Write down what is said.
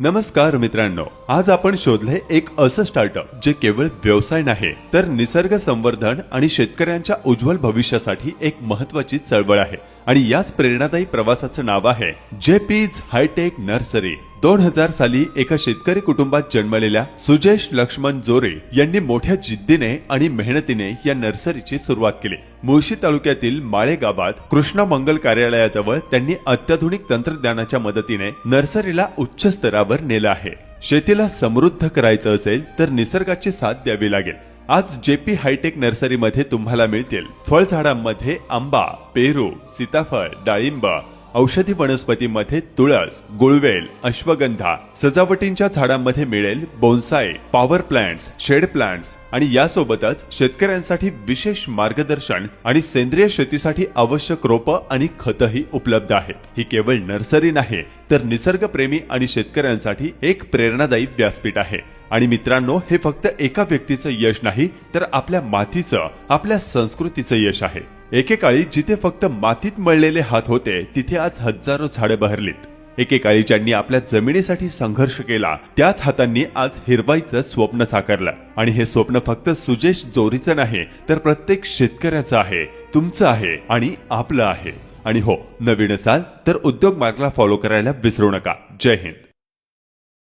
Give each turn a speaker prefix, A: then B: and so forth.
A: नमस्कार मित्रांनो, आज आपण शोधले एक असं स्टार्टअप जे केवळ व्यवसाय नाही तर निसर्ग संवर्धन आणि शेतकऱ्यांच्या उज्ज्वल भविष्यासाठी एक महत्त्वाची चळवळ आहे। आणि याच प्रेरणादायी प्रवासाचं नाव आहे जेपीज हायटेक नर्सरी। 2000 साली एका शेतकरी कुटुंबात जन्मलेल्या सुजेश लक्ष्मण जोरे यांनी मोठ्या जिद्दीने आणि मेहनतीने या नर्सरीची सुरुवात केली। मुळशी तालुक्यातील माळे गावात कृष्णा मंगल कार्यालयाजवळ त्यांनी अत्याधुनिक तंत्रज्ञानाच्या मदतीने नर्सरीला उच्च स्तरावर नेलं आहे। शेतीला समृद्ध करायचं असेल तर निसर्गाची साथ द्यावी लागेल। आज जेपी हायटेक नर्सरीमध्ये तुम्हाला मिळतील फळझाडांमध्ये आंबा, पेरू, सीताफळ, डाळिंब, औषधी वनस्पतीमध्ये तुळस, गुळवेल, अश्वगंधा, सजावटींच्या झाडांमध्ये मिळेल bonsai, power plants, shade plants आणि यासोबतच शेतकऱ्यांसाठी विशेष मार्गदर्शन आणि सेंद्रिय शेतीसाठी आवश्यक रोपं आणि खतही उपलब्ध आहेत। ही केवळ नर्सरी नाही तर निसर्गप्रेमी आणि शेतकऱ्यांसाठी एक प्रेरणादायी व्यासपीठ आहे। आणि मित्रांनो, हे फक्त एका व्यक्तीचं यश नाही तर आपल्या मातीचं, आपल्या संस्कृतीचं यश आहे। एकेकाळी जिथे फक्त मातीत मळलेले हात होते तिथे आज हजारो झाडे बहरलीत। एकेकाळी ज्यांनी आपल्या जमिनीसाठी संघर्ष केला त्याच हातांनी आज हिरवाईचं स्वप्न साकारलं। आणि हे स्वप्न फक्त सुजेश जोरीचं नाही तर प्रत्येक शेतकऱ्याचं आहे, तुमचं आहे आणि आपलं आहे। आणि हो, नवीन असाल तर उद्योग मार्गला फॉलो करायला विसरू नका। जय हिंद।